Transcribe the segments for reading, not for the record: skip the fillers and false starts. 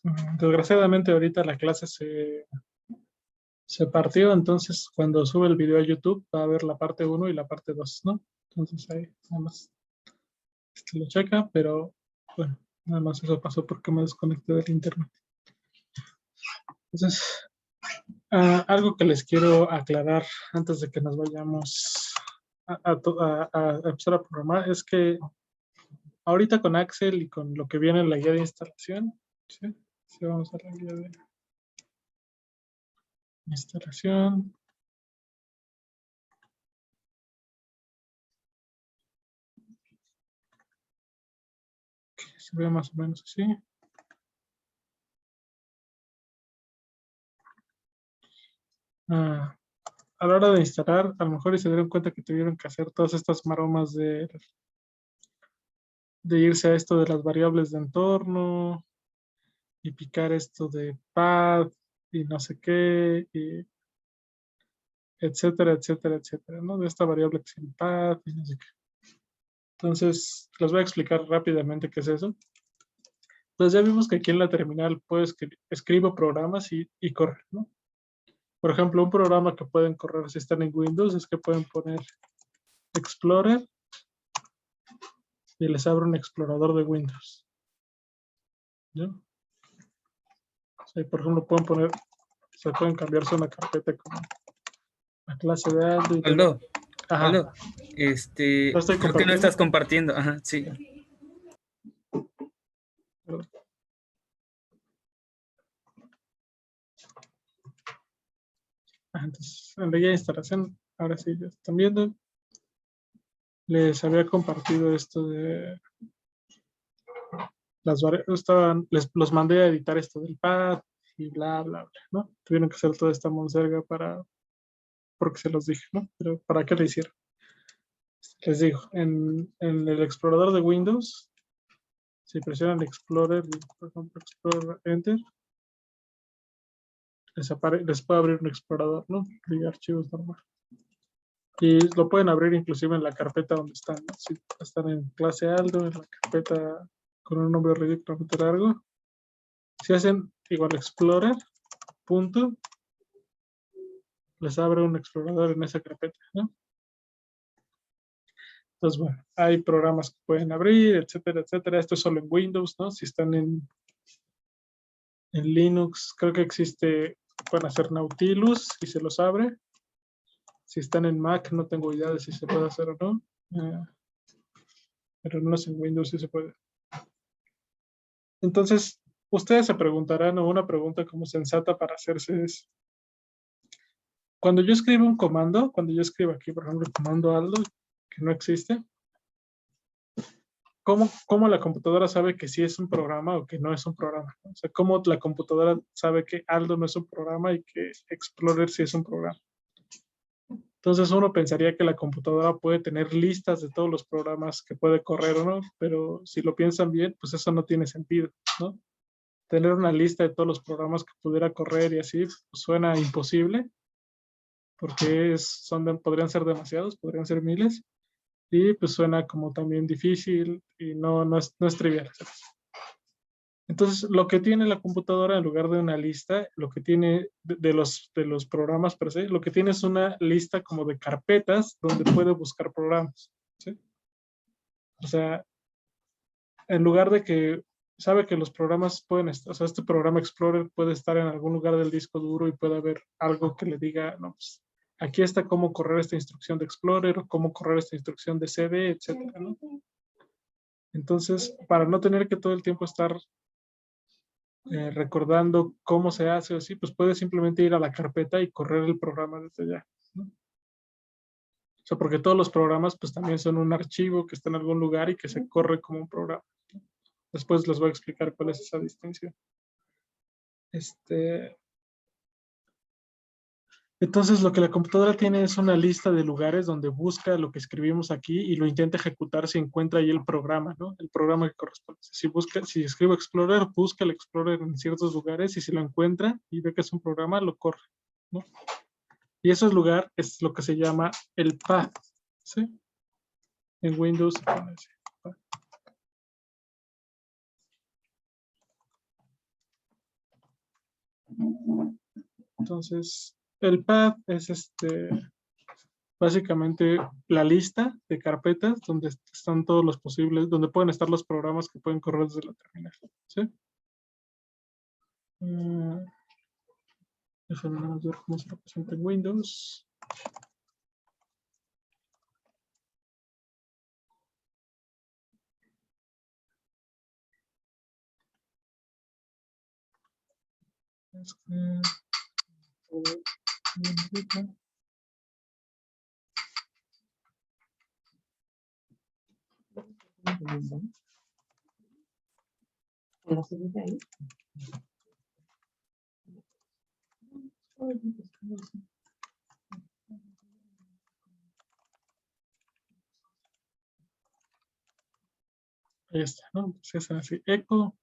Desgraciadamente ahorita la clase se partió, entonces cuando sube el video a YouTube va a haber la parte 1 y la parte 2, ¿no? Entonces ahí nada más lo checa, pero bueno, nada más eso pasó porque me desconecté del internet. Entonces, algo que les quiero aclarar antes de que nos vayamos a empezar a programar es que ahorita con Axel y con lo que viene en la guía de instalación, ¿sí? Sí, vamos a la guía de instalación. Se ve más o menos así. A la hora de instalar, a lo mejor y se dieron cuenta que tuvieron que hacer todas estas maromas de irse a esto de las variables de entorno y picar esto de path y no sé qué, y etcétera, etcétera, etcétera, ¿no? De esta variable que es el path y no sé qué. Entonces, les voy a explicar rápidamente qué es eso. Entonces, ya vimos que aquí en la terminal puedes escribo programas y correr, ¿no? Por ejemplo, un programa que pueden correr si están en Windows es que pueden poner Explorer y les abre un explorador de Windows. ¿No? O sea, por ejemplo, pueden poner, se pueden cambiarse una carpeta como la clase de Aldo y Aldo, ajá. Aldo, creo que no estás compartiendo. Ajá, sí. Entonces, en la guía de instalación, ahora sí ya están viendo. Les había compartido esto de las variables, los mandé a editar esto del pad y bla, bla, bla, ¿no? Tuvieron que hacer toda esta monserga porque se los dije, ¿no? Pero ¿para qué lo hicieron? Les digo, en el explorador de Windows, si presionan Explorer, por ejemplo, Explorer Enter, les puede abrir un explorador, ¿no? De archivos normal. Y lo pueden abrir inclusive en la carpeta donde están, ¿no? Si están en clase Aldo, en la carpeta con un nombre ridículamente largo, si hacen igual Explorer, punto, les abre un explorador en esa carpeta, ¿no? Entonces, bueno, hay programas que pueden abrir, etcétera, etcétera. Esto es solo en Windows, ¿no? Si están en Linux, creo que existe, pueden hacer Nautilus y se los abre. Si están en Mac, no tengo idea de si se puede hacer o no. Pero no es en Windows, sí se puede. Entonces, ustedes se preguntarán, o una pregunta como sensata para hacerse es, cuando yo escribo un comando, cuando yo escribo aquí, por ejemplo, el comando Aldo, que no existe, ¿cómo la computadora sabe que sí es un programa o que no es un programa? O sea, ¿cómo la computadora sabe que Aldo no es un programa y que Explorer sí es un programa? Entonces uno pensaría que la computadora puede tener listas de todos los programas que puede correr o no, pero si lo piensan bien, pues eso no tiene sentido, ¿no? Tener una lista de todos los programas que pudiera correr y así pues suena imposible, porque podrían ser demasiados, podrían ser miles, y pues suena como también difícil y no es trivial. Entonces, lo que tiene la computadora en lugar de una lista, lo que tiene de los programas per se, lo que tiene es una lista como de carpetas donde puede buscar programas, ¿sí? O sea, en lugar de que sabe que los programas pueden estar, o sea, este programa Explorer puede estar en algún lugar del disco duro y puede haber algo que le diga, no, pues aquí está cómo correr esta instrucción de Explorer o cómo correr esta instrucción de CD, etcétera, ¿no? Entonces, para no tener que todo el tiempo estar recordando cómo se hace o así, pues puedes simplemente ir a la carpeta y correr el programa desde allá, ¿no? O sea, porque todos los programas pues también son un archivo que está en algún lugar y que se corre como un programa. Después les voy a explicar cuál es esa distinción. Entonces, lo que la computadora tiene es una lista de lugares donde busca lo que escribimos aquí y lo intenta ejecutar si encuentra ahí el programa, ¿no? El programa que corresponde. Si escribo Explorer, busca el Explorer en ciertos lugares y si lo encuentra y ve que es un programa, lo corre, ¿no? Y ese lugar es lo que se llama el path, ¿sí? En Windows se pone así. Entonces, el path es básicamente la lista de carpetas donde están todos los posibles, donde pueden estar los programas que pueden correr desde la terminal. ¿Sí? Déjame ver cómo se representa en Windows. Ahí está, ¿no? Entonces hacen así, echo,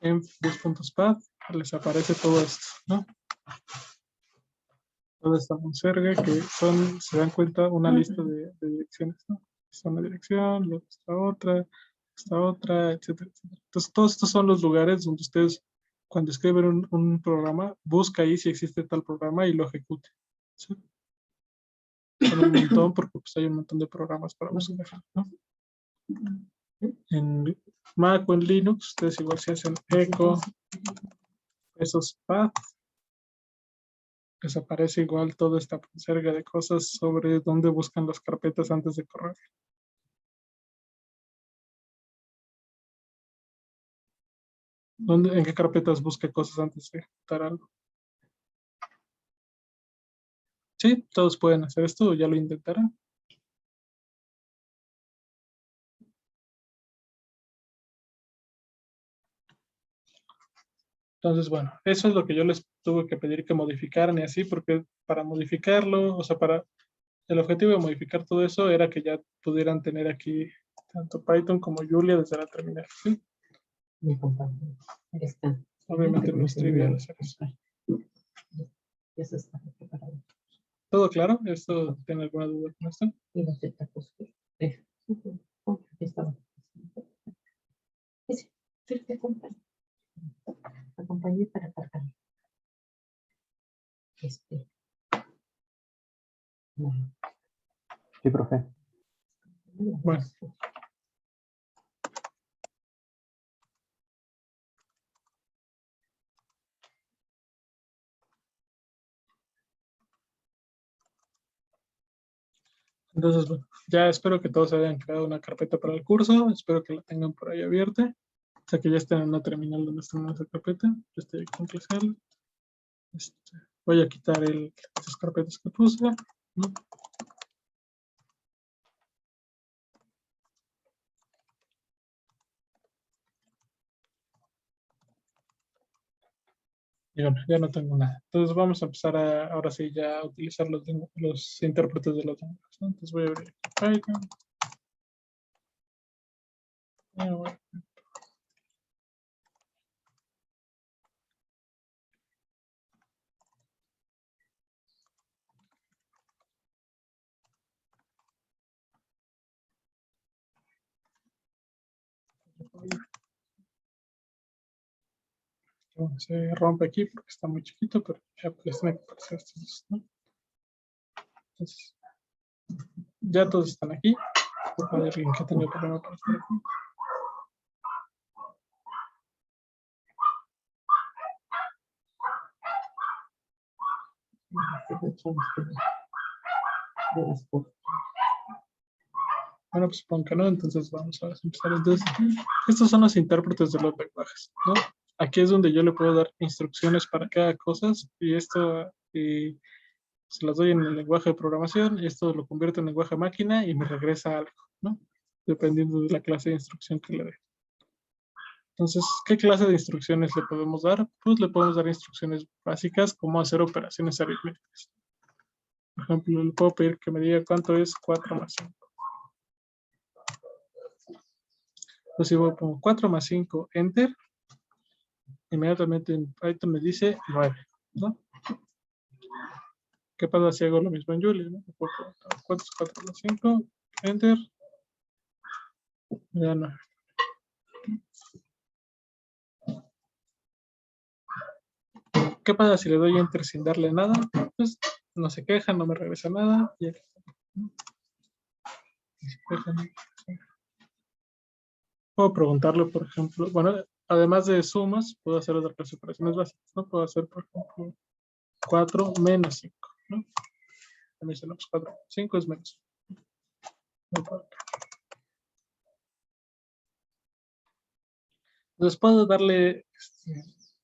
en bus.path, les aparece todo esto, ¿no? Toda esta monserga que son, se dan cuenta, una lista de direcciones, ¿no? Esta es una dirección, luego esta otra, etcétera, etcétera. Entonces, todos estos son los lugares donde ustedes, cuando escriben un programa, busca ahí si existe tal programa y lo ejecute. ¿Sí? Son un montón porque pues, hay un montón de programas para buscar, ¿no? En Mac o en Linux, ustedes igual se hacen echo, esos path, les aparece igual toda esta monserga de cosas sobre dónde buscan las carpetas antes de correr. ¿En qué carpetas busca cosas antes de ejecutar algo? Sí, todos pueden hacer esto, ya lo intentaron. Entonces, bueno, eso es lo que yo les tuve que pedir que modificaran y así, porque para modificarlo, o sea, el objetivo de modificar todo eso era que ya pudieran tener aquí tanto Python como Julia desde la terminal, ¿sí? Mi compañero. Está. Obviamente no es trivial hacer eso. Eso está preparado. ¿Todo claro? ¿Esto tiene alguna duda con esto? Y los tacos. Estaba. Sí, te acompañé. Acompañé para cargar. Bueno. Sí, profe. Bueno. Entonces, bueno, ya espero que todos hayan creado una carpeta para el curso. Espero que la tengan por ahí abierta. O sea, que ya estén en una terminal donde estén en esa carpeta. Yo estoy aquí con Clasel. Voy a quitar esas carpetas que puse, ¿no? Y bueno, ya no tengo nada. Entonces vamos a empezar ahora sí ya a utilizar los intérpretes de los lenguajes, ¿no? Entonces voy a abrir aquí Python. Se rompe aquí porque está muy chiquito, pero ya pues tiene que aparecer estos dos, ¿no? Entonces, ya todos están aquí. Hay alguien que tenga problema para estar aquí. Bueno, pues supongo que no, entonces vamos a empezar. Entonces, estos son los intérpretes de los lenguajes, ¿no? Aquí es donde yo le puedo dar instrucciones para cada cosa y esto se las doy en el lenguaje de programación y esto lo convierto en lenguaje máquina y me regresa algo, ¿no? Dependiendo de la clase de instrucción que le dé. Entonces, ¿qué clase de instrucciones le podemos dar? Pues le podemos dar instrucciones básicas como hacer operaciones aritméticas. Por ejemplo, le puedo pedir que me diga cuánto es 4 más 5. Entonces, si voy pongo 4 más 5, enter, inmediatamente en Python me dice 9, ¿no? ¿Qué pasa si hago lo mismo en Julia? ¿No? ¿Cuánto es 4 más 5? Enter, me da 9. ¿Qué pasa si le doy enter sin darle nada? Pues no se queja, no me regresa nada. Y aquí está. No se queja, no. Puedo preguntarle, por ejemplo, bueno, además de sumas, puedo hacer otras clase de operaciones básicas, ¿no? Puedo hacer, por ejemplo, 4 menos 5, ¿no? A mí se lo 4, 5 es menos. Entonces puedo darle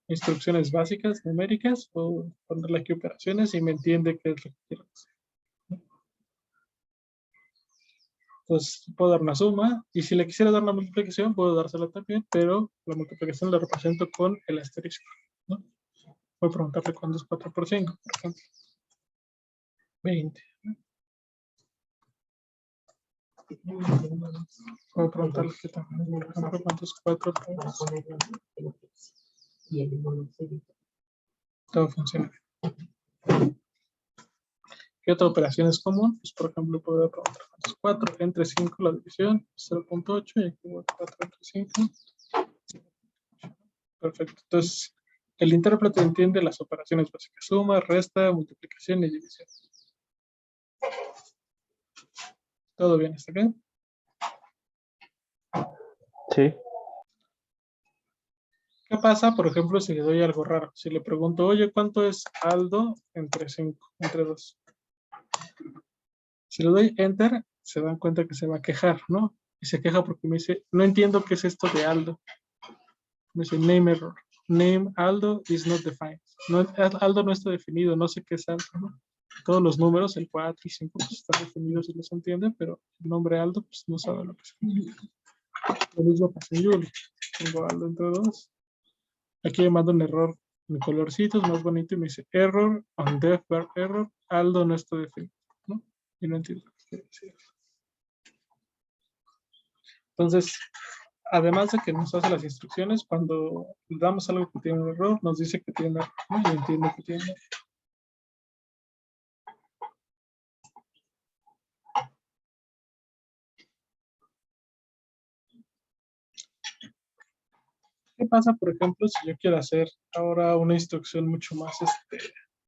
instrucciones básicas, numéricas, o ponerle aquí operaciones y me entiende qué es lo que quiero hacer. Entonces puedo dar una suma y si le quisiera dar una multiplicación puedo dársela también, pero la multiplicación la represento con el asterisco, ¿no? Voy a preguntarle cuándo es 4 por 5, por ejemplo. 20. Voy a preguntarle qué tal, por ejemplo, cuánto es 4 por 5. Todo funciona. ¿Qué otra operación es común? Pues, por ejemplo, puedo preguntar cuánto es 4 entre 5, la división, 0.8, y aquí voy a 4 entre 5. Perfecto. Entonces, el intérprete entiende las operaciones básicas: suma, resta, multiplicación y división. ¿Todo bien hasta acá? Sí. ¿Qué pasa, por ejemplo, si le doy algo raro? Si le pregunto, oye, ¿cuánto es Aldo entre 5, entre 2? Si le doy enter, se dan cuenta que se va a quejar, ¿no? Y se queja porque me dice, no entiendo qué es esto de Aldo. Me dice, name error. Name Aldo is not defined. No, Aldo no está definido, no sé qué es Aldo, ¿no? Todos los números, el 4 y 5, pues están definidos y los entiende, pero el nombre Aldo, pues no sabe lo que significa. Lo mismo pasa en Julie. Tengo Aldo entre 2. Aquí me manda un error en colorcitos más bonito y me dice, error on def bar error, Aldo no está definido, ¿no? Y no entiendo qué quiere decir. Entonces, además de que nos hace las instrucciones, cuando le damos algo que tiene un error, nos dice que tiene un error, ¿no? Y entiende que tiene un error. ¿Qué pasa, por ejemplo, si yo quiero hacer ahora una instrucción mucho más,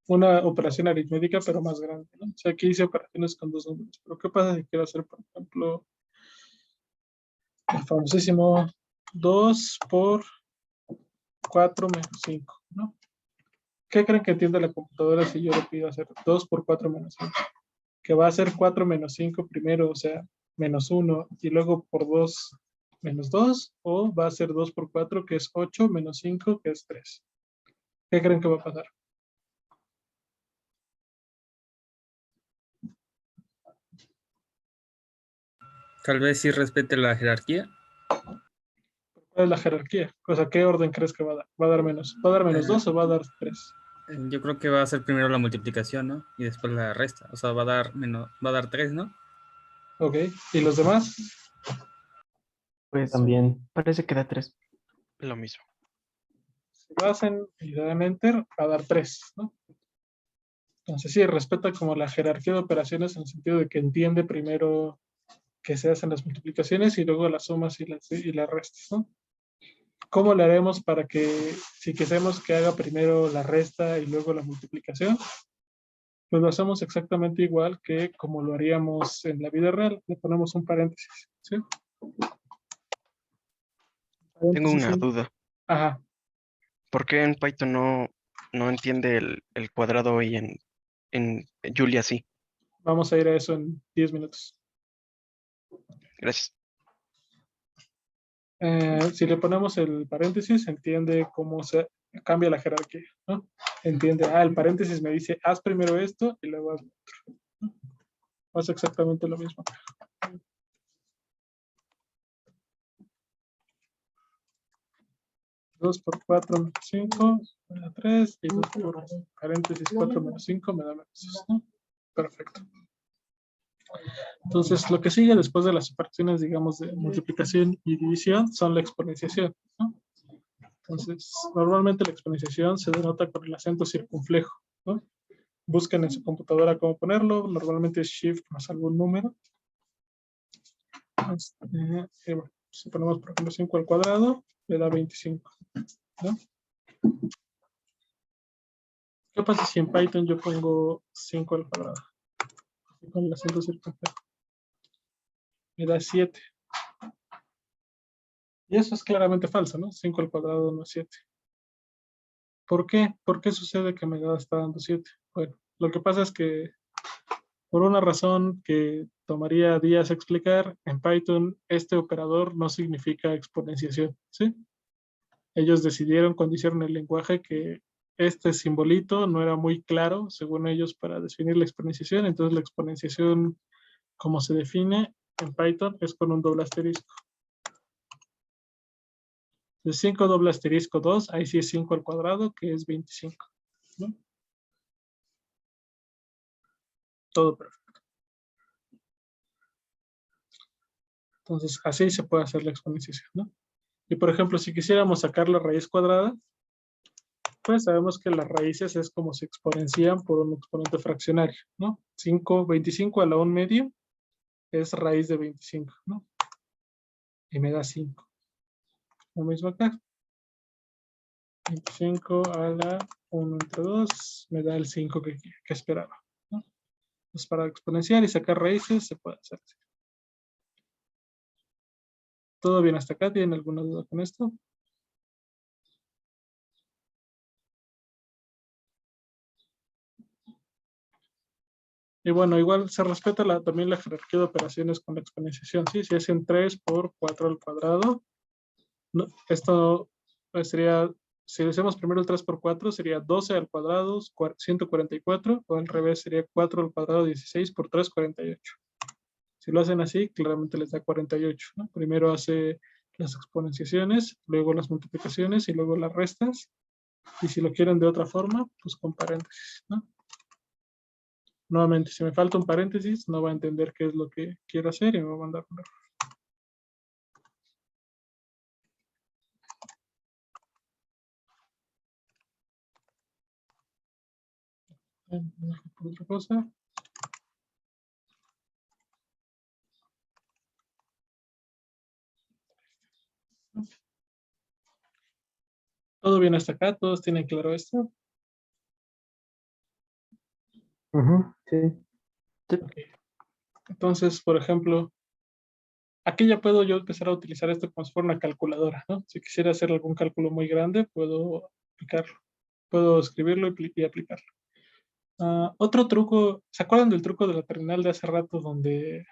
una operación aritmética, pero más grande, ¿no? O sea, aquí hice operaciones con 2 números, pero ¿qué pasa si quiero hacer, por ejemplo, el famosísimo 2 por 4 menos 5, ¿no? ¿Qué creen que entiende la computadora si yo le pido hacer 2 por 4 menos 5? Que va a ser 4 menos 5 primero, o sea, menos 1, y luego por 2 menos 2, o va a ser 2 por 4, que es 8, menos 5, que es 3. ¿Qué creen que va a pasar? Tal vez sí respete la jerarquía. ¿Cuál es la jerarquía? O sea, ¿qué orden crees que va a dar? ¿Va a dar menos? ¿Va a dar menos 2 o va a dar 3? Yo creo que va a ser primero la multiplicación, ¿no? Y después la resta. O sea, va a dar 3, ¿no? Ok. ¿Y los demás? Pues también. Parece que da 3. Lo mismo. Si lo hacen y le dan enter, va a dar 3, ¿no? Entonces sí, respeta como la jerarquía de operaciones en el sentido de que entiende primero que se hacen las multiplicaciones y luego las sumas y las restas, ¿no? ¿Cómo le haremos para que, si queremos que haga primero la resta y luego la multiplicación? Pues lo hacemos exactamente igual que como lo haríamos en la vida real. Le ponemos un paréntesis, ¿sí? Tengo una duda. Ajá. ¿Por qué en Python no entiende el cuadrado y en Julia sí? Vamos a ir a eso en 10 minutos. Gracias. Si le ponemos el paréntesis, entiende cómo se cambia la jerarquía, ¿no? Entiende, el paréntesis me dice, haz primero esto y luego haz lo otro, ¿no? Pasa exactamente lo mismo. 2 por 4 menos 5 me da 3, y 2 por paréntesis 4 menos 5 me da menos 6, ¿no? Perfecto. Entonces, lo que sigue después de las operaciones, digamos, de multiplicación y división, son la exponenciación, ¿no? Entonces, normalmente la exponenciación se denota con el acento circunflejo, ¿no? Busquen en su computadora cómo ponerlo, normalmente es Shift más algún número. Bueno, si ponemos, por ejemplo, 5 al cuadrado, le da 25, ¿no? ¿Qué pasa si en Python yo pongo 5 al cuadrado? Con el acento circunflejo. Me da 7. Y eso es claramente falso, ¿no? 5 al cuadrado no es 7. ¿Por qué? ¿Por qué sucede que me está dando 7? Bueno, lo que pasa es que por una razón que tomaría días explicar, en Python este operador no significa exponenciación, ¿sí? Ellos decidieron cuando hicieron el lenguaje que este simbolito no era muy claro, según ellos, para definir la exponenciación. Entonces la exponenciación, como se define en Python, es con un doble asterisco. De 5 doble asterisco 2, ahí sí es 5 al cuadrado, que es 25, ¿no? Todo perfecto. Entonces, así se puede hacer la exponenciación, ¿no? Y por ejemplo, si quisiéramos sacar la raíz cuadrada, pues sabemos que las raíces es como se exponencian por un exponente fraccionario, ¿no? 25 a la 1 medio es raíz de 25, ¿no? Y me da 5. Lo mismo acá. 25 a la 1 entre 2 me da el 5 que esperaba, ¿no? Pues para exponenciar y sacar raíces se puede hacer así. ¿Todo bien hasta acá? ¿Tienen alguna duda con esto? Y bueno, igual se respeta también la jerarquía de operaciones con la exponenciación, ¿sí? Si es en 3 por 4 al cuadrado, no, esto pues sería, si hacemos primero el 3 por 4, sería 12 al cuadrado, 144, o al revés sería 4 al cuadrado, 16 por 3, 48. Si lo hacen así, claramente les da 48, ¿no? Primero hace las exponenciaciones, luego las multiplicaciones y luego las restas. Y si lo quieren de otra forma, pues con paréntesis, ¿no? Nuevamente, si me falta un paréntesis, no va a entender qué es lo que quiero hacer y me va a mandar un error. Por otra cosa. ¿Todo bien hasta acá? ¿Todos tienen claro esto? Ujú, sí. Sí. Ok. Entonces, por ejemplo, aquí ya puedo yo empezar a utilizar esto como si fuera una calculadora, ¿no? Si quisiera hacer algún cálculo muy grande, puedo aplicarlo. Puedo escribirlo y aplicarlo. Otro truco, ¿se acuerdan del truco de la terminal de hace rato donde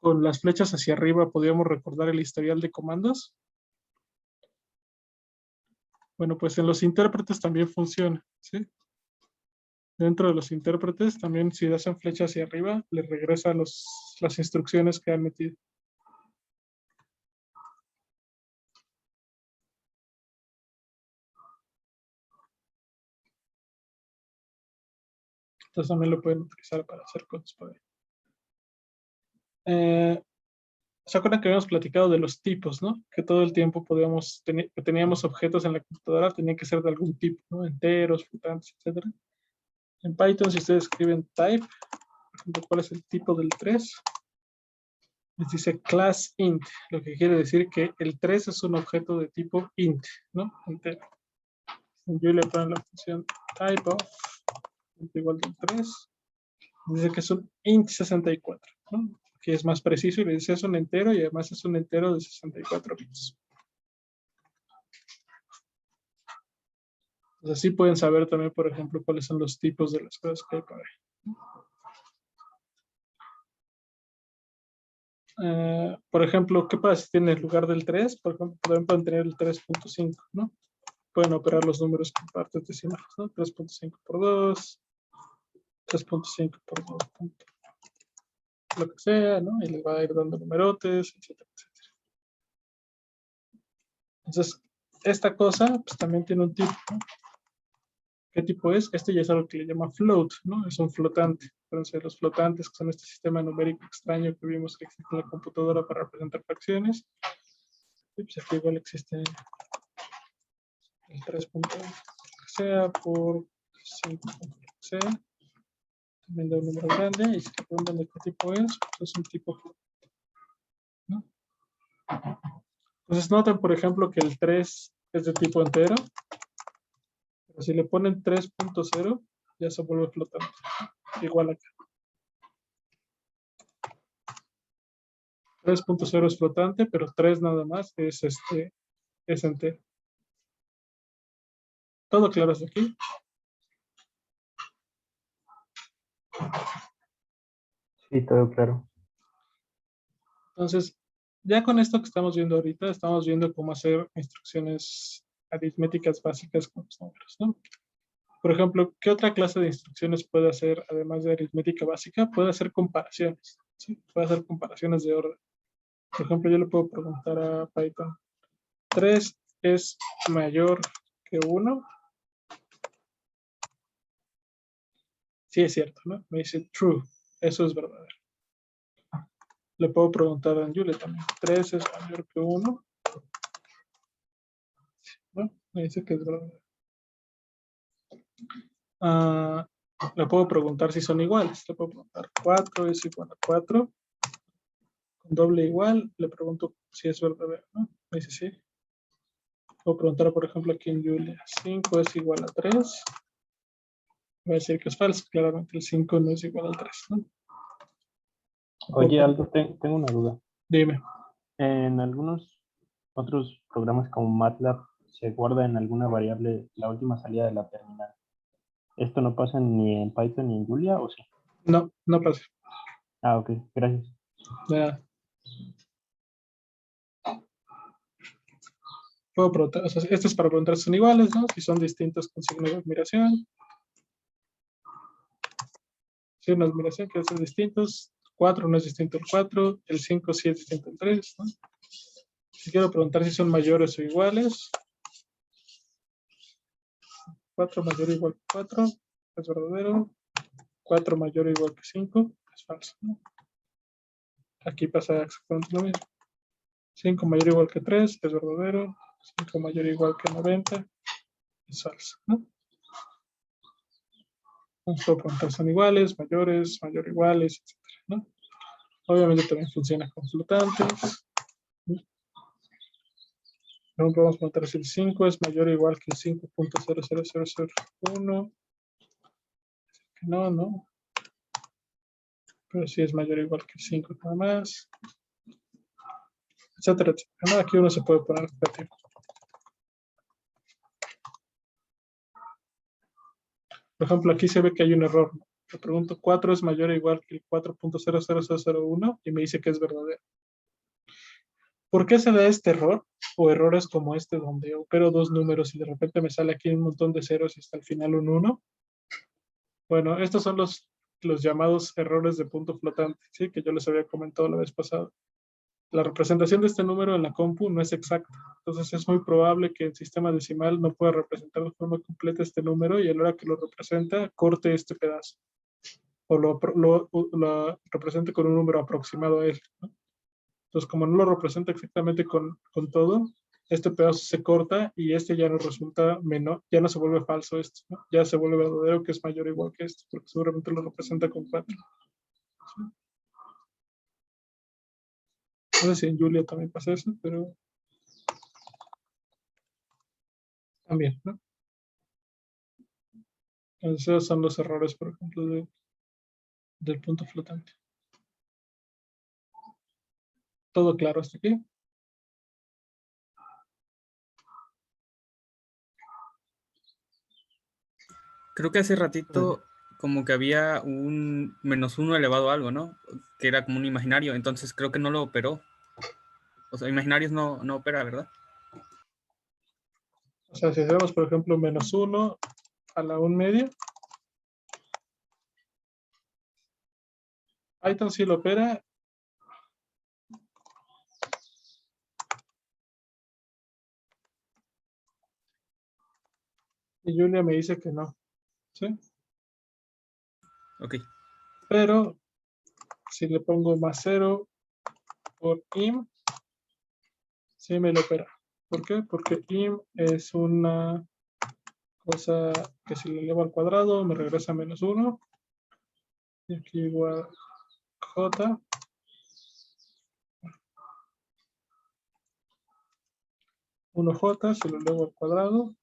con las flechas hacia arriba podíamos recordar el historial de comandos? Bueno, pues en los intérpretes también funciona, ¿sí? Dentro de los intérpretes también si hacen flecha hacia arriba, les regresa las instrucciones que han metido. Entonces también lo pueden utilizar para hacer cosas por ahí. ¿Se acuerdan que habíamos platicado de los tipos, no? Que todo el tiempo teníamos objetos en la computadora, tenían que ser de algún tipo, ¿no? Enteros, flotantes, etc. En Python, si ustedes escriben type, por ejemplo, ¿cuál es el tipo del 3? Les dice class int, lo que quiere decir que el 3 es un objeto de tipo int, ¿no? Entero. Yo le pongo la función type of igual del 3. Dice que es un int 64, ¿no? Que es más preciso y le dice es un entero y además es un entero de 64 bits. Entonces así pueden saber también, por ejemplo, cuáles son los tipos de las cosas que hay por ahí. Por ejemplo, ¿qué pasa si tiene en lugar del 3? Por ejemplo, pueden tener el 3.5, ¿no? Pueden operar los números con partes decimales, ¿no? 3.5 por 2, 3.5 por 2, lo que sea, ¿no? Y les va a ir dando numerotes, etcétera, etcétera. Entonces, esta cosa pues, también tiene un tipo, ¿no? ¿Qué tipo es? Este ya es algo que le llama float, ¿no? Es un flotante. Entonces, los flotantes, que son este sistema numérico extraño que vimos que existe en la computadora para representar fracciones. Y pues aquí igual existe el 3. Sea por 5, sea. También da un número grande. Y si te preguntan de qué tipo es, pues es un tipo float, ¿no? Entonces, noten, por ejemplo, que el 3 es de tipo entero. Si le ponen 3.0, ya se vuelve flotante. Igual acá. 3.0 es flotante, pero 3 nada más es entero. ¿Todo claro hasta aquí? Sí, todo claro. Entonces, ya con esto que estamos viendo ahorita, estamos viendo cómo hacer instrucciones aritméticas básicas con los números, ¿no? Por ejemplo, ¿qué otra clase de instrucciones puede hacer, además de aritmética básica? Puede hacer comparaciones, ¿sí? Puede hacer comparaciones de orden. Por ejemplo, yo le puedo preguntar a Python, ¿3 es mayor que 1? Sí, es cierto, ¿no? Me dice true, eso es verdadero. Le puedo preguntar a Julia también, ¿3 es mayor que 1? ¿No? Me dice que es verdadero. Le puedo preguntar si son iguales. Le puedo preguntar 4 es igual a 4. Con doble igual, le pregunto si es verdadero, ¿no? Me dice sí. Puedo preguntar, por ejemplo, aquí en Julia, 5 es igual a 3. Va a decir que es falso. Claramente el 5 no es igual al 3, ¿no? Oye, Aldo, tengo una duda. Dime. En algunos otros programas como MATLAB se guarda en alguna variable la última salida de la terminal. ¿Esto no pasa ni en Python ni en Julia o sí? No, no pasa. Ah, ok, gracias. Ya. Puedo preguntar, o sea, esto es para preguntar si son iguales, ¿no? Si son distintos con signo de admiración. Signo de admiración, que son distintos. 4 no es distinto al 4. El 5 sí es distinto al 3, ¿no? Si quiero preguntar si son mayores o iguales. 4 mayor o igual que 4 es verdadero. 4 mayor o igual que 5 es falso, ¿no? Aquí pasa exactamente lo mismo. 5 mayor o igual que 3 es verdadero. 5 mayor o igual que 90 es falso, ¿no? Vamos a preguntar son iguales, mayores, mayor o iguales, etc., ¿no? Obviamente también funciona con flotantes. Por ejemplo, vamos a preguntar si el 5 es mayor o igual que el 5.00001. No, no. Pero si es mayor o igual que el 5 nada más. Etcétera, etcétera, ¿no? Aquí uno se puede poner creativo. Por ejemplo, aquí se ve que hay un error, ¿no? Le pregunto, 4 es mayor o igual que el 4.00001 y me dice que es verdadero. ¿Por qué se da este error? O errores como este donde opero dos números y de repente me sale aquí un montón de ceros y hasta el final un 1. Bueno, estos son los llamados errores de punto flotante, ¿sí? Que yo les había comentado la vez pasada. La representación de este número en la compu no es exacta. Entonces es muy probable que el sistema decimal no pueda representar de forma completa este número y a la hora que lo representa, corte este pedazo. O lo represente con un número aproximado a él, ¿no? Entonces, como no lo representa exactamente con todo, este pedazo se corta y este ya no resulta menor, ya no se vuelve falso esto, ¿no? Ya se vuelve verdadero que es mayor o igual que esto, porque seguramente lo representa con 4. ¿Sí? No sé si en Julia también pasa eso, pero también, ¿no? Entonces, esos son los errores, por ejemplo, del punto flotante. ¿Todo claro hasta aquí? Creo que hace ratito como que había un -1 elevado a algo, ¿no? Que era como un imaginario, entonces creo que no lo operó. O sea, imaginarios no opera, ¿verdad? O sea, si hacemos, por ejemplo, -1 a la 1/2, Python sí lo opera. Y Julia me dice que no, ¿sí? Ok. Pero si le pongo +0 por im, sí me lo opera. ¿Por qué? Porque im es una cosa que si le elevo al cuadrado me regresa -1. Y aquí igual j. 1j, si lo elevo al cuadrado,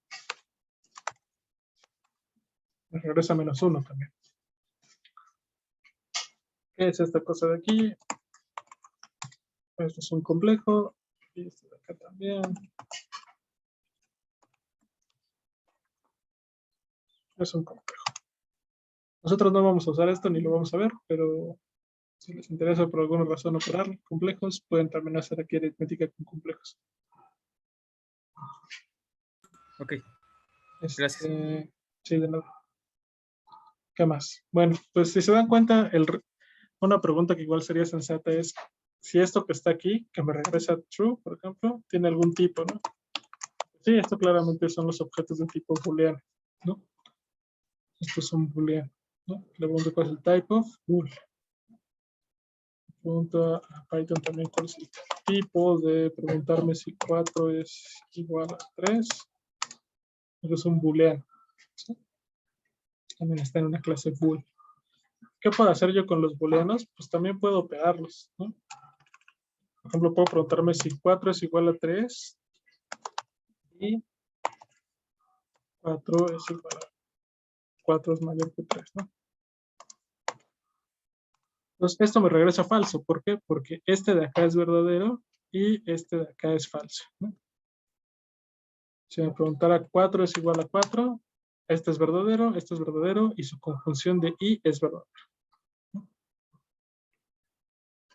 Me regresa -1 también. ¿Qué es esta cosa de aquí? Esto es un complejo. Y este de acá también. Es un complejo. Nosotros no vamos a usar esto ni lo vamos a ver, pero si les interesa por alguna razón operar complejos, pueden también hacer aquí aritmética con complejos. Ok, gracias. Sí, de nada. ¿Qué más? Bueno, pues si se dan cuenta, una pregunta que igual sería sensata es si esto que está aquí, que me regresa true, por ejemplo, tiene algún tipo, ¿no? Sí, esto claramente son los objetos de tipo booleano, ¿no? Estos son booleanos, ¿no? Le pregunto cuál es el type of bool. Pregunto a Python también cuál es el tipo de preguntarme si 4 es igual a 3. Eso es un booleano, ¿sí? También está en una clase bool. ¿Qué puedo hacer yo con los booleanos? Pues también puedo operarlos, ¿no? Por ejemplo, puedo preguntarme si 4 es igual a 3 y 4 es igual a 4 es mayor que 3, ¿no? Entonces, esto me regresa falso. ¿Por qué? Porque este de acá es verdadero y este de acá es falso, ¿no? Si me preguntara 4 es igual a 4, este es verdadero y su conjunción de i es verdadero.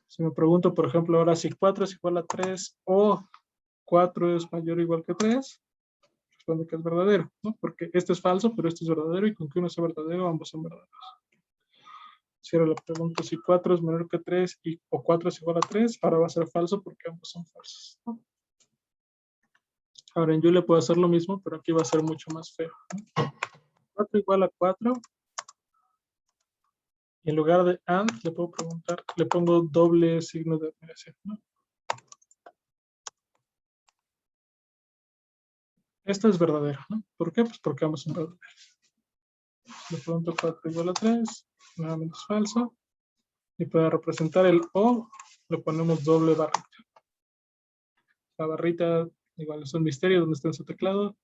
Si me pregunto, por ejemplo, ahora si 4 es igual a 3 o 4 es mayor o igual que 3, responde que es verdadero, ¿no? Porque este es falso, pero este es verdadero y con que uno sea verdadero, ambos son verdaderos. Si ahora le pregunto si 4 es menor que 3 o 4 es igual a 3, ahora va a ser falso porque ambos son falsos, ¿no? Ahora en Julia puedo hacer lo mismo, pero aquí va a ser mucho más feo, ¿no? 4 igual a 4. Y en lugar de and, le puedo preguntar, le pongo doble signo de admiración, ¿no? Esto es verdadero, ¿no? ¿Por qué? Pues porque ambos son verdaderos. Le pregunto 4 igual a 3, nuevamente es falso. Y para representar el O, le ponemos doble barrita. La barrita, igual es un misterio donde está en su teclado.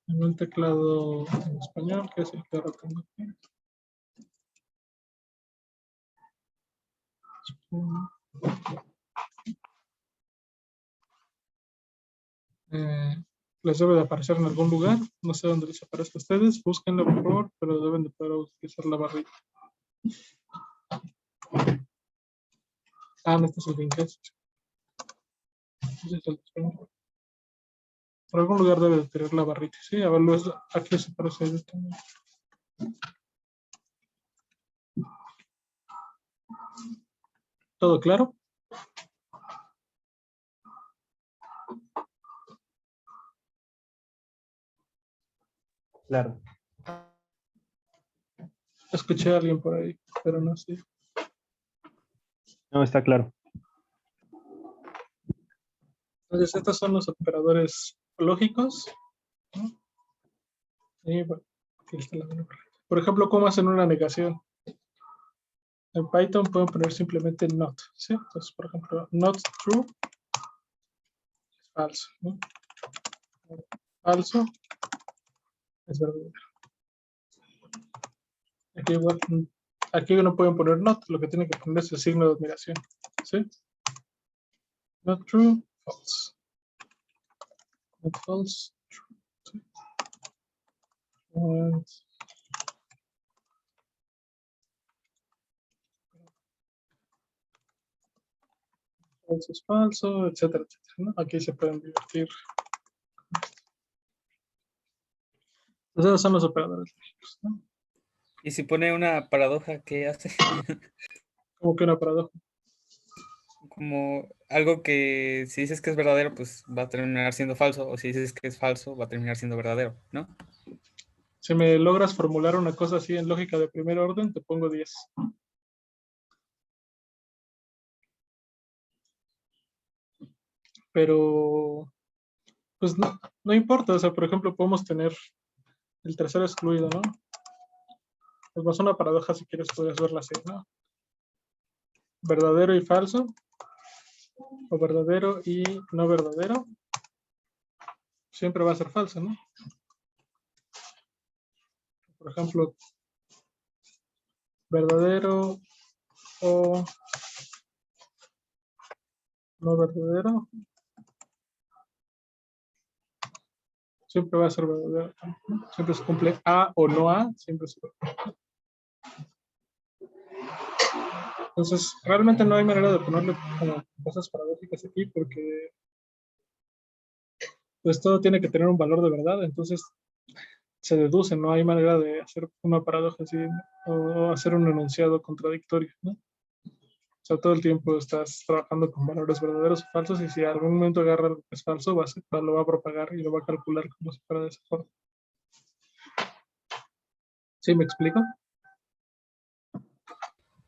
En un teclado en español, que es el que ahora tengo aquí. Les debe de aparecer en algún lugar, no sé dónde les aparezca a ustedes, búsquenlo por favor, pero deben de poder utilizar la barrita. No, este es el de inglés. Este es el de español. Por algún lugar debe de tener la barrita, sí, a ver, aquí se parece a esto. ¿Todo claro? Claro. Escuché a alguien por ahí, pero no sé. No, está claro. Entonces, estos son los operadores lógicos, ¿no? Y bueno, aquí está la barrita. Por ejemplo, ¿cómo hacen una negación? En Python pueden poner simplemente not, ¿sí? Entonces, por ejemplo, not true es falso, ¿no? Falso es verdadero. Aquí igual, aquí no pueden poner not, lo que tienen que poner es el signo de admiración, ¿sí? Not true, false. Not false, true, ¿sí? And falso es falso, etcétera, etcétera, ¿no? Aquí se pueden divertir. Entonces, esos son los operadores lógicos, ¿no? Y si pone una paradoja, ¿qué hace? Como que una paradoja. Como algo que si dices que es verdadero, pues va a terminar siendo falso, o si dices que es falso, va a terminar siendo verdadero, ¿no? Si me logras formular una cosa así en lógica de primer orden, te pongo 10. Pero, pues no importa. O sea, por ejemplo, podemos tener el tercero excluido, ¿no? Pues más una paradoja, si quieres, puedes verla así, ¿no? Verdadero y falso. o verdadero y no verdadero, siempre va a ser falso, ¿no? Por ejemplo, verdadero o no verdadero, siempre va a ser verdadero. Siempre se cumple A o no A, siempre se cumple. Entonces, realmente no hay manera de ponerle como cosas paradójicas aquí porque pues todo tiene que tener un valor de verdad, entonces se deduce, no hay manera de hacer una paradoja así o hacer un enunciado contradictorio, ¿no? O sea, todo el tiempo estás trabajando con valores verdaderos o falsos y si en algún momento agarra algo que es falso, lo va a propagar y lo va a calcular como si fuera de esa forma. ¿Sí me explico?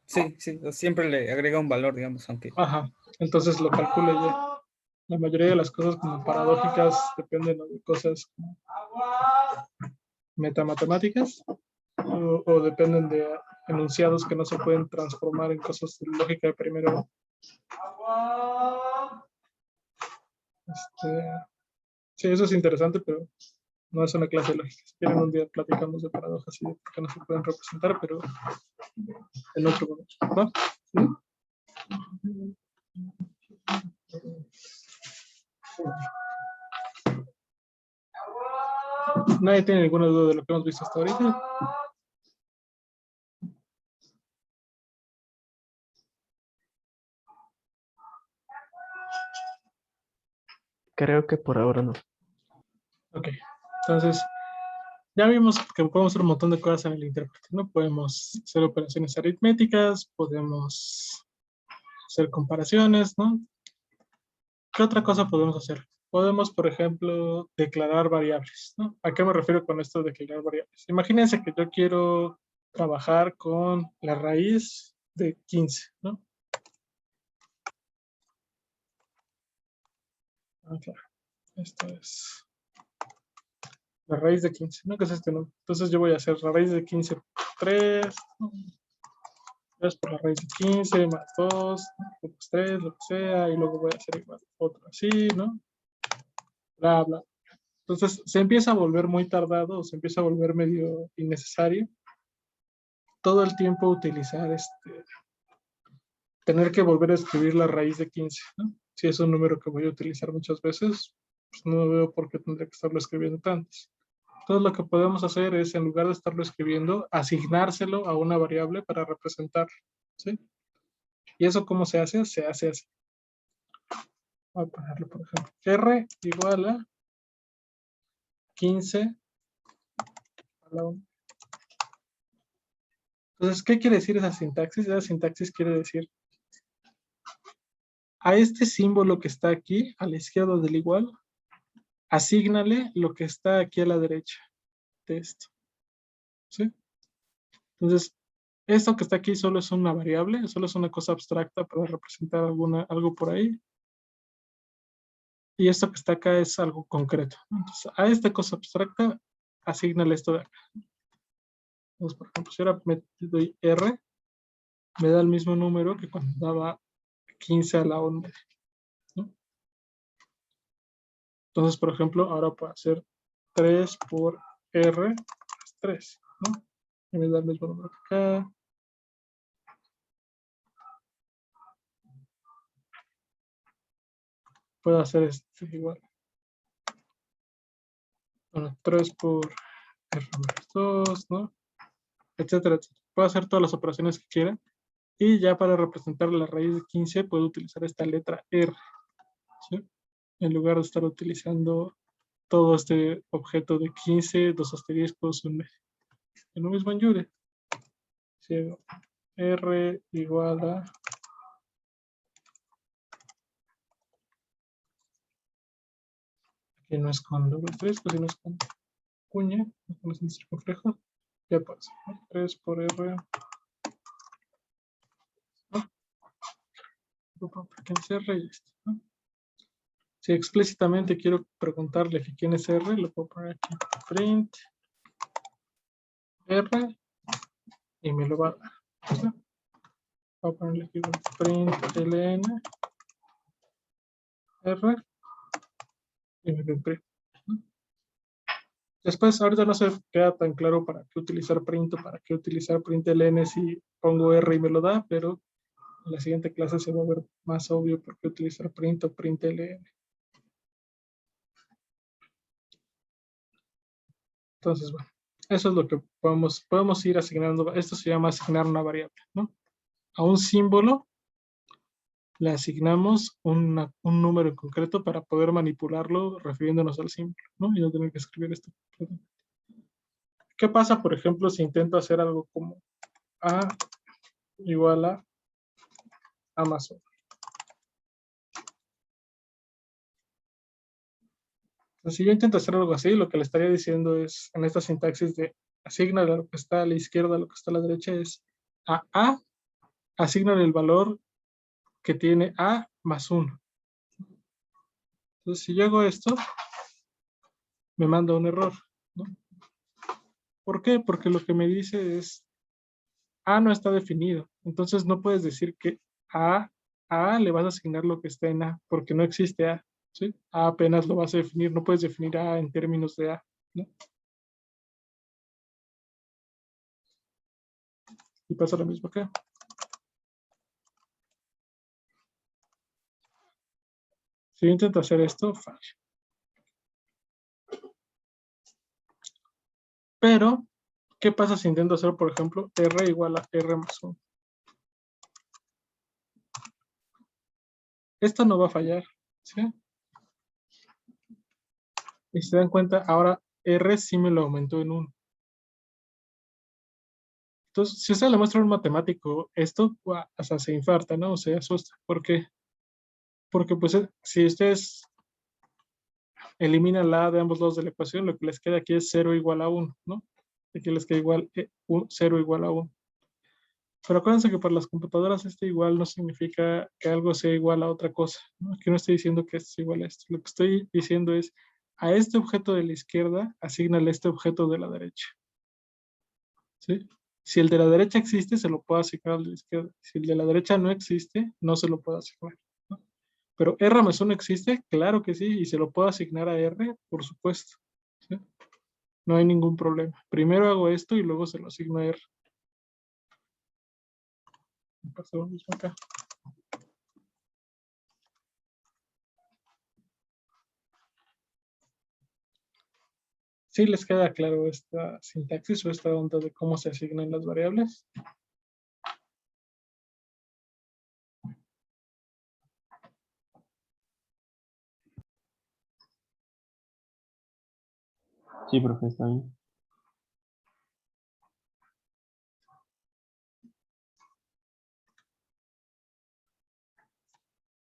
Sí, siempre le agrega un valor, digamos, aunque... Ajá, entonces lo calcula ya. La mayoría de las cosas como paradójicas dependen de cosas como metamatemáticas o dependen de enunciados que no se pueden transformar en cosas de lógica de primero. Sí, eso es interesante, pero no es una clase de lógica. Si quieren un día platicamos de paradojas y de por qué no se pueden representar, pero en otro momento, ¿no? Nadie tiene ninguna duda de lo que hemos visto hasta ahorita. Creo que por ahora no. Ok, entonces ya vimos que podemos hacer un montón de cosas en el intérprete, ¿no? Podemos hacer operaciones aritméticas, podemos hacer comparaciones, ¿no? ¿Qué otra cosa podemos hacer? Podemos, por ejemplo, declarar variables, ¿no? ¿A qué me refiero con esto de declarar variables? Imagínense que yo quiero trabajar con la raíz de 15, ¿no? Ok, esto es la raíz de 15, ¿no? ¿Qué es este número? Entonces yo voy a hacer la raíz de 15 por 3, ¿no? 3 por la raíz de 15 más 2, más 3, lo que sea, y luego voy a hacer igual otro así, ¿no? Bla, bla. Entonces se empieza a volver muy tardado, o se empieza a volver medio innecesario todo el tiempo utilizar tener que volver a escribir la raíz de 15, ¿no? Si es un número que voy a utilizar muchas veces, pues no veo por qué tendría que estarlo escribiendo tantos. Entonces lo que podemos hacer es, en lugar de estarlo escribiendo, asignárselo a una variable para representarlo, ¿sí? ¿Y eso cómo se hace? Se hace así. Voy a ponerlo, por ejemplo, R igual a 15 a la 1. Entonces, ¿qué quiere decir esa sintaxis? Esa sintaxis quiere decir a este símbolo que está aquí, a la izquierda del igual, asígnale lo que está aquí a la derecha de esto. ¿Sí? Entonces, esto que está aquí solo es una variable, solo es una cosa abstracta para representar algo por ahí. Y esto que está acá es algo concreto. Entonces, a esta cosa abstracta, asígnale esto de acá. Entonces, por ejemplo, si ahora me doy R, me da el mismo número que cuando daba 15 a la 11. ¿No? Entonces, por ejemplo, ahora puedo hacer 3 por R más 3, ¿no? Y me da el mismo número que acá. Puedo hacer igual. Bueno, 3 por R más 2, ¿no? Etcétera, etcétera. Puedo hacer todas las operaciones que quiera. Y ya para representar la raíz de 15 puedo utilizar esta letra R, ¿sí? En lugar de estar utilizando todo este objeto de 15, dos asteriscos, un medio. En lo mismo en Julia. Si hago R igual a que no es con doble asterisco, sino es con cuña, no con el circunflejo, ya pasa, ¿no? 3 por R, ¿no? ¿Quién es R? Y esto, ¿no? Si explícitamente quiero preguntarle que quién es R, lo puedo poner aquí, print R, y me lo va a dar, ¿sí? Voy a ponerle aquí print ln R y me lo imprimo. Después, ahorita no se queda tan claro para qué utilizar print o para qué utilizar println si pongo R y me lo da, pero en la siguiente clase se va a ver más obvio por qué utilizar print o println. Entonces, bueno, eso es lo que podemos ir asignando. Esto se llama asignar una variable, ¿no? A un símbolo le asignamos un número en concreto para poder manipularlo refiriéndonos al símbolo, ¿no? Y no tener que escribir esto. ¿Qué pasa, por ejemplo, si intento hacer algo como A igual a Amazon? Entonces, si yo intento hacer algo así, lo que le estaría diciendo es, en esta sintaxis de asigna lo que está a la izquierda, lo que está a la derecha, es a asignan el valor que tiene A más 1. Entonces, si yo hago esto, me manda un error, ¿no? ¿Por qué? Porque lo que me dice es A no está definido. Entonces, no puedes decir que a le vas a asignar lo que está en A, porque no existe A, ¿sí? A apenas lo vas a definir, no puedes definir A en términos de A, ¿no? Y pasa lo mismo acá. Si yo intento hacer esto, falla. Pero, ¿qué pasa si intento hacer, por ejemplo, R igual a R más 1? Esto no va a fallar, ¿sí? Y si se dan cuenta, ahora R sí me lo aumentó en 1. Entonces, si usted le muestra a un matemático esto, hasta se infarta, ¿no? O se asusta. ¿Por qué? Porque pues si ustedes eliminan la A de ambos lados de la ecuación, lo que les queda aquí es 0 igual a 1, ¿no? Aquí les queda igual 0 igual a 1. Pero acuérdense que para las computadoras este igual no significa que algo sea igual a otra cosa, ¿no? Aquí no estoy diciendo que esto es igual a esto. Lo que estoy diciendo es, a este objeto de la izquierda, asígnale este objeto de la derecha. ¿Sí? Si el de la derecha existe, se lo puedo asignar al de la izquierda. Si el de la derecha no existe, no se lo puedo asignar, ¿no? Pero R más 1 existe, claro que sí, y se lo puedo asignar a R, por supuesto, ¿sí? No hay ningún problema. Primero hago esto y luego se lo asigno a R. Pasa lo mismo acá. ¿Sí les queda claro esta sintaxis o esta onda de cómo se asignan las variables? Sí, profe, está bien.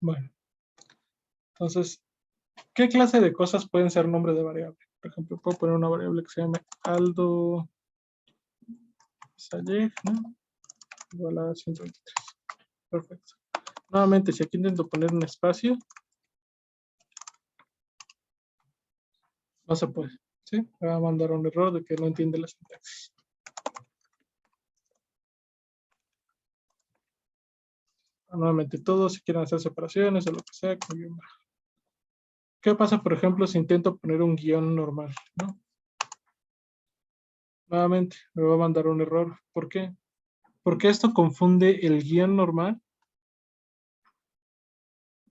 Bueno, entonces, ¿qué clase de cosas pueden ser nombre de variable? Por ejemplo, puedo poner una variable que se llame Aldo Sayeg, ¿no? Igual a 123. Perfecto. Nuevamente, si aquí intento poner un espacio, no se puede, ¿sí? Me va a mandar un error de que no entiende la sintaxis. Nuevamente, todos si quieren hacer separaciones o lo que sea, con guión bajo. ¿Qué pasa, por ejemplo, si intento poner un guión normal, ¿no? Nuevamente, me va a mandar un error. ¿Por qué? Porque esto confunde el guión normal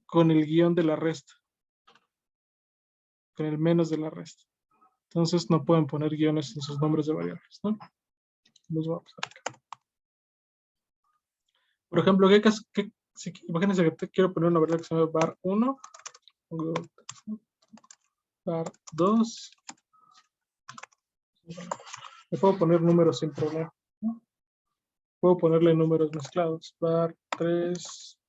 con el guión de la resta, con el menos de la resta. Entonces no pueden poner guiones en sus nombres de variables, ¿no? Los voy a pasar acá. Por ejemplo, imagínense que quiero poner una variable que se llama var1, var2. Le puedo poner números sin problema, ¿no? Puedo ponerle números mezclados. var3,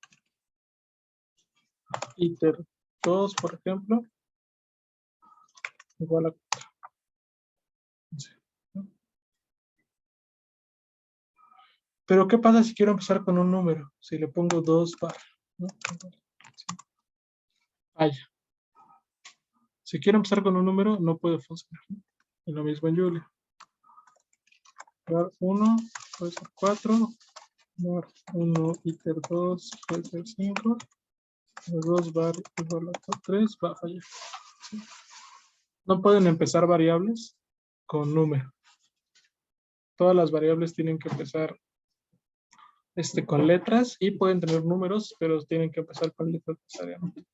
iter 2, por ejemplo, igual a 4. ¿No? Pero ¿qué pasa si quiero empezar con un número? Si le pongo 2 var, ¿no? Falla. Si quiero empezar con un número, no puede funcionar, ¿no? Y lo mismo en Julia. Var 1 puede ser 4, var 1 iter 2 puede ser 5, 2 var igual a 3 va a fallar. ¿Sí? No pueden empezar variables con número. Todas las variables tienen que empezar con letras y pueden tener números, pero tienen que empezar con letras necesariamente.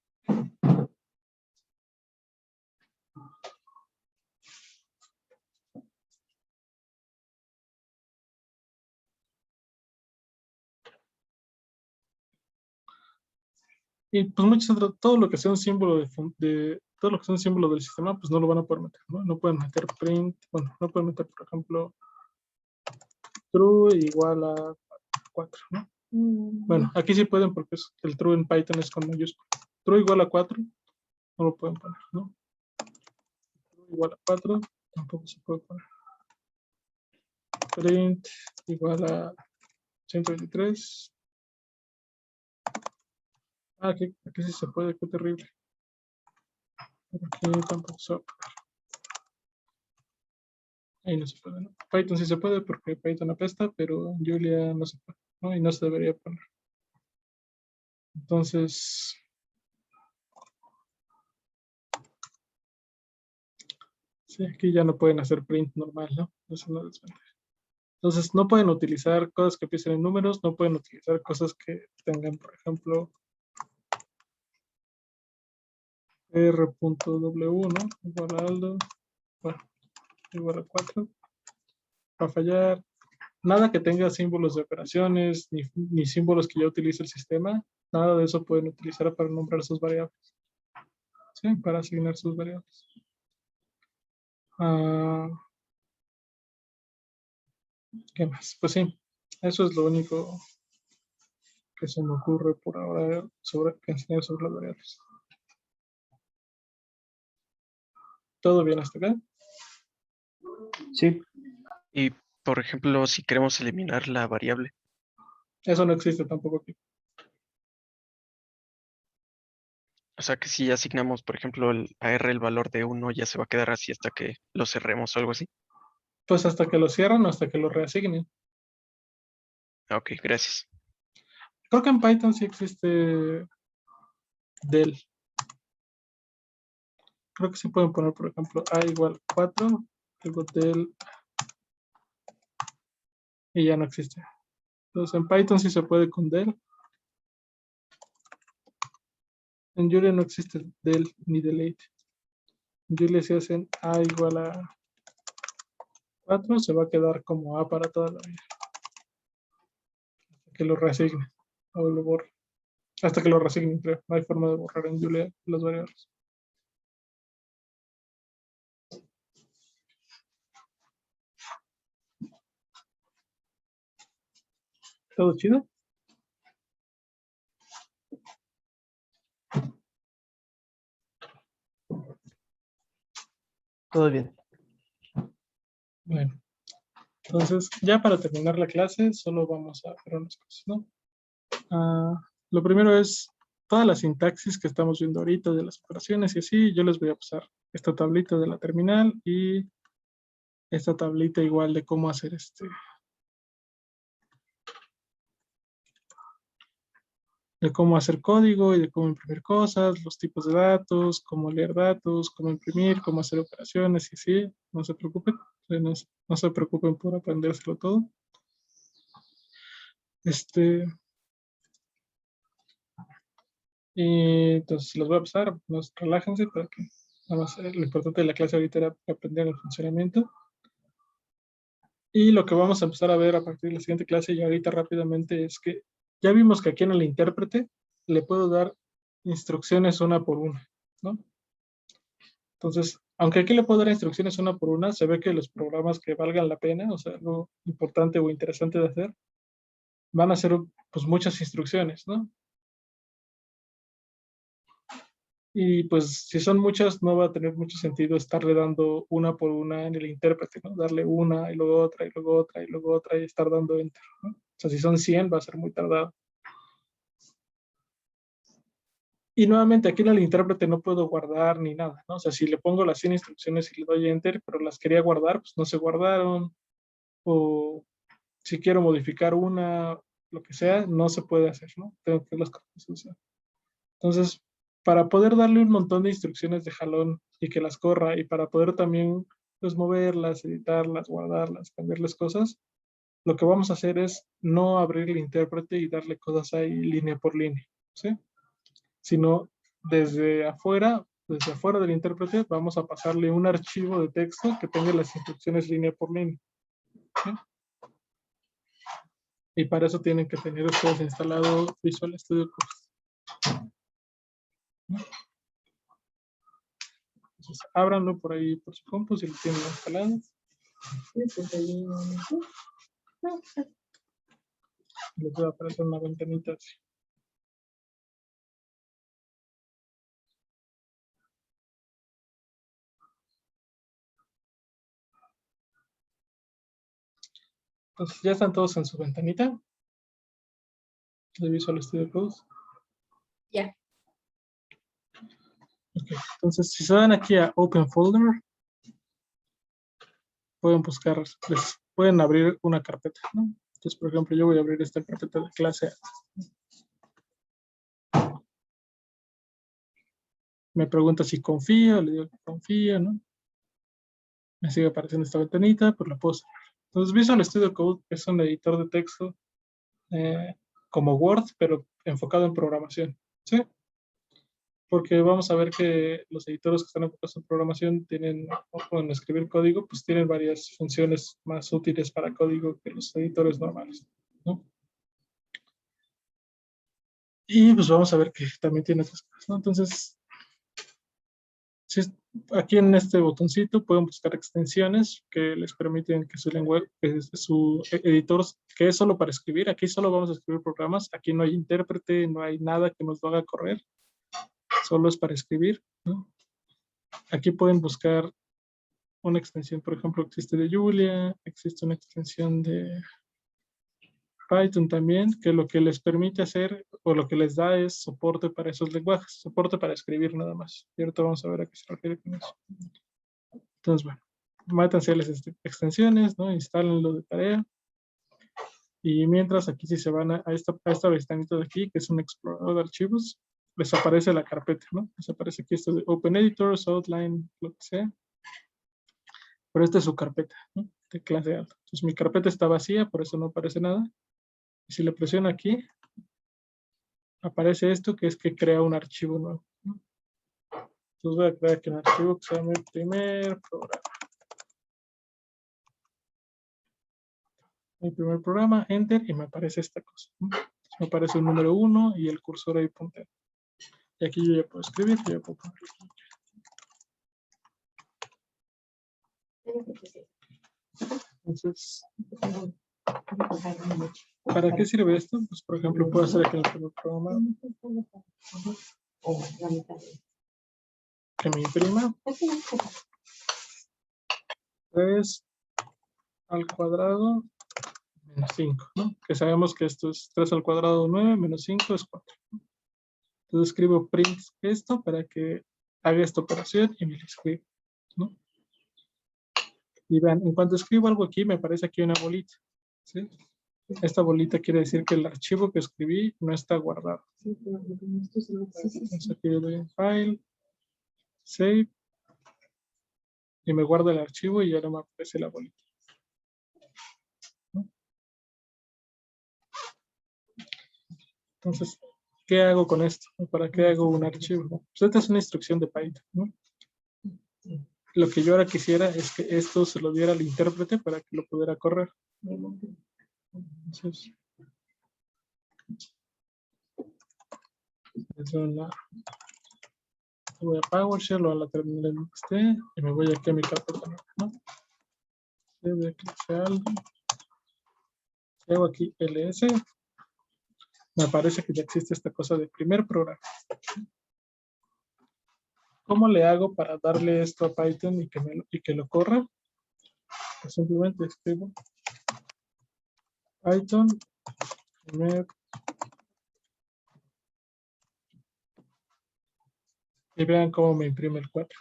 Y pues muchos otros, todo lo que sea un símbolo todo lo que sea un símbolo del sistema, pues no lo van a poder meter, ¿no? No pueden meter print, bueno, no pueden meter, por ejemplo, true igual a 4, ¿no? Bueno, aquí sí pueden porque el true en Python es con mayúscula. True igual a 4, no lo pueden poner, ¿no? True igual a 4, tampoco se puede poner. Print igual a 123. Aquí sí se puede, qué terrible. Pero aquí tampoco se puede. Ahí no se puede, ¿no? Python sí se puede porque Python apesta, pero en Julia no se puede, ¿no? Y no se debería poner. Entonces, sí, aquí ya no pueden hacer print normal, ¿no? Eso es una desventaja. Entonces, no pueden utilizar cosas que empiecen en números, no pueden utilizar cosas que tengan, por ejemplo, r.w, ¿no? Igual a Aldo, bueno, igual a 4. Va a fallar. Nada que tenga símbolos de operaciones, ni símbolos que ya utilice el sistema, nada de eso pueden utilizar para nombrar sus variables. ¿Sí? Para asignar sus variables. ¿Qué más? Pues sí, eso es lo único que se me ocurre por ahora que enseñar sobre las variables. ¿Todo bien hasta acá? Sí, Y, por ejemplo, si queremos eliminar la variable, Eso no existe tampoco aquí. o sea que si asignamos, por ejemplo, a R el valor de 1, ya se va a quedar así hasta que lo cerremos o algo así. Pues hasta que lo cierran o hasta que lo reasignen. Ok, gracias. Creo que en Python sí existe del. Creo que sí pueden poner, por ejemplo, a igual 4, luego del, y ya no existe. Entonces en Python sí se puede con del. En Julia no existe del ni delete. En Julia si hacen a igual a 4, se va a quedar como a para toda la vida. Hasta que lo reasignen o lo borren. Hasta que lo reasignen, creo. No hay forma de borrar en Julia las variables. ¿Todo chido? todo bien. Bueno, entonces ya para terminar la clase, solo vamos a ver unas cosas, ¿no? Lo primero es toda la sintaxis que estamos viendo ahorita de las operaciones y así. Yo les voy a pasar esta tablita de la terminal y esta tablita igual de cómo hacer de cómo hacer código y de cómo imprimir cosas, los tipos de datos, cómo leer datos, cómo imprimir, cómo hacer operaciones y así. No se preocupen, no se preocupen por aprendérselo todo. Y entonces los voy a pasar, relájense para que nada más, lo importante de la clase ahorita era aprender el funcionamiento. Y lo que vamos a empezar a ver a partir de la siguiente clase y ahorita rápidamente es que ya vimos que aquí en el intérprete le puedo dar instrucciones una por una, ¿no? Entonces, aunque aquí le puedo dar instrucciones una por una, se ve que los programas que valgan la pena, o sea, algo importante o interesante de hacer, van a ser pues muchas instrucciones, ¿no? Y pues si son muchas, no va a tener mucho sentido estarle dando una por una en el intérprete, ¿no? Darle una y luego otra y luego otra y luego otra y estar dando enter, ¿no? O sea, si son 100 va a ser muy tardado. Y nuevamente aquí en el intérprete no puedo guardar ni nada, ¿no? O sea, si le pongo las 100 instrucciones y le doy enter, pero las quería guardar, pues no se guardaron. O si quiero modificar una, lo que sea, no se puede hacer, ¿no? Tengo que hacer las cosas. O sea. Entonces, para poder darle un montón de instrucciones de jalón y que las corra, y para poder también pues, moverlas, editarlas, guardarlas, cambiarles cosas, lo que vamos a hacer es no abrir el intérprete y darle cosas ahí línea por línea, ¿sí? Sino desde afuera del intérprete, vamos a pasarle un archivo de texto que tenga las instrucciones línea por línea, ¿sí? Y para eso tienen que tener ustedes instalado Visual Studio Code. Entonces, ábranlo por ahí por su compu si lo tienen instalado. Les voy a aparecer una ventanita así. Entonces, ya están todos en su ventanita de Visual Studio Code. Ya. Ok, entonces, si se dan aquí a Open Folder, pueden buscar, pueden abrir una carpeta, ¿no? Entonces, por ejemplo, yo voy a abrir esta carpeta de clase A. Me pregunta si confío, le digo que confío, ¿no? Me sigue apareciendo esta ventanita, pues la puedo cerrar. Entonces, Visual Studio Code es un editor de texto como Word, pero enfocado en programación, ¿sí? Porque vamos a ver que los editores que están enfocados en programación tienen, o en escribir código, pues tienen varias funciones más útiles para código que los editores normales, ¿no? Y pues vamos a ver que también tiene otras cosas, ¿no? Entonces, aquí en este botoncito pueden buscar extensiones que les permiten que su lenguaje, su editor, que es solo para escribir, aquí solo vamos a escribir programas, aquí no hay intérprete, no hay nada que nos lo haga correr, solo es para escribir, ¿no? Aquí pueden buscar una extensión, por ejemplo, existe de Julia, existe una extensión de Python también, que lo que les permite hacer o lo que les da es soporte para esos lenguajes, soporte para escribir nada más. Y ahorita vamos a ver a qué se refiere con eso. Entonces, bueno, mátanse las extensiones, ¿no? Instálenlo de tarea. Y mientras aquí si se van a esta ventanita de aquí, que es un explorador de archivos, les aparece la carpeta, ¿no? Les aparece aquí esto de Open Editors, Outline, lo que sea. Pero esta es su carpeta, ¿no? De clase alta. Entonces mi carpeta está vacía, por eso no aparece nada. Y si le presiono aquí, aparece esto que es que crea un archivo nuevo, ¿no? Entonces voy a crear aquí un archivo que se llama primer programa. Mi primer programa, enter, y me aparece esta cosa, ¿no? Entonces me aparece un número 1 y el cursor ahí puntero. Y aquí yo ya puedo escribir, yo ya puedo poner. Entonces, ¿para qué sirve esto? Pues, por ejemplo, puedo hacer aquí en el primer programa que me imprima 3 al cuadrado menos 5, ¿no? Que sabemos que esto es 3 al cuadrado 9, menos 5 es 4. Entonces escribo print esto para que haga esta operación y me lo escribe, ¿no? Y vean, en cuanto escribo algo aquí, me aparece aquí una bolita, ¿sí? Esta bolita quiere decir que el archivo que escribí no está guardado. Entonces aquí le doy en File, Save, y me guarda el archivo y ya no me aparece la bolita, ¿no? Entonces, ¿qué hago con esto? ¿Para qué hago un archivo? Pues esta es una instrucción de Python, ¿no? Lo que yo ahora quisiera es que esto se lo diera al intérprete para que lo pudiera correr. Entonces, voy a PowerShell o a la terminal en que esté y me voy aquí a mi carpeta, ¿no? De clase algo. Hago aquí ls. Me aparece que ya existe esta cosa de primer programa. ¿Cómo le hago para darle esto a Python y que lo corra? Pues simplemente escribo Python primer, y vean cómo me imprime el 4.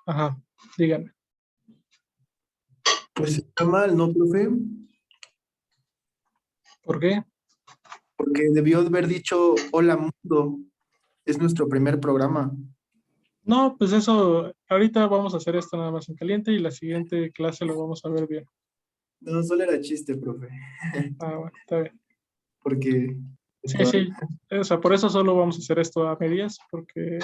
Ajá, díganme. Pues está mal, ¿no, profe? ¿Por qué? Porque debió haber dicho hola mundo. Es nuestro primer programa. No, pues eso, ahorita vamos a hacer esto nada más en caliente y la siguiente clase lo vamos a ver bien. No, solo era chiste, profe. Ah, bueno, está bien. Porque Sí, sí. O sea, por eso solo vamos a hacer esto a medias, porque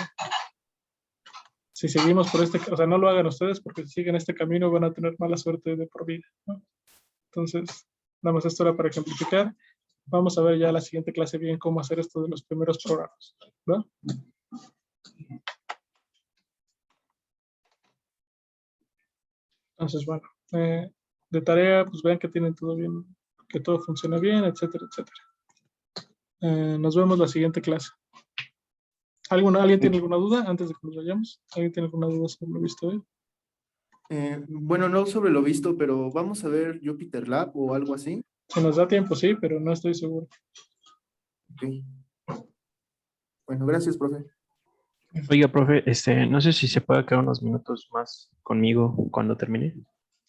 si seguimos por o sea, no lo hagan ustedes, porque si siguen este camino van a tener mala suerte de por vida, ¿no? Entonces, nada más esto era para ejemplificar. Vamos a ver ya la siguiente clase bien cómo hacer esto de los primeros programas, ¿no? Entonces, bueno, de tarea, pues vean que tienen todo bien, que todo funciona bien, etcétera, etcétera. Nos vemos la siguiente clase. ¿Alguien tiene alguna duda antes de que nos vayamos? ¿Alguien tiene alguna duda sobre lo visto hoy? bueno, no sobre lo visto, pero vamos a ver Jupyter Lab o algo así. Si nos da tiempo, sí, pero no estoy seguro. Ok. Bueno, gracias, profe. Oiga, profe, no sé si se puede quedar unos minutos más conmigo cuando termine.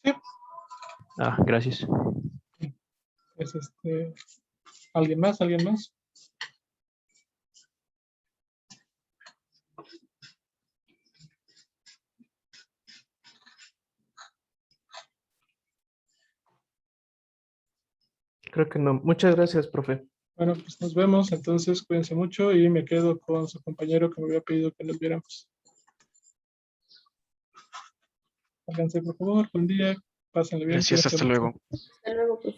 Sí. Ah, gracias. Es ¿alguien más? ¿Alguien más? Creo que no. Muchas gracias, profe. Bueno, pues nos vemos, entonces cuídense mucho y me quedo con su compañero que me había pedido que nos viéramos. Háganse, por favor, buen día, pásenle bien. Gracias, cuídense hasta mucho. luego. Hasta luego, profe.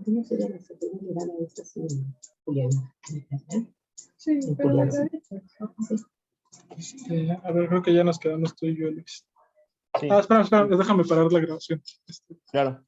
¿Cómo sería la segunda mirada de esta señora, Juliana? Sí, pero Juliana. sí. A ver, creo que ya nos quedamos tú y yo, Luis. Sí, Espera, déjame parar la grabación. claro.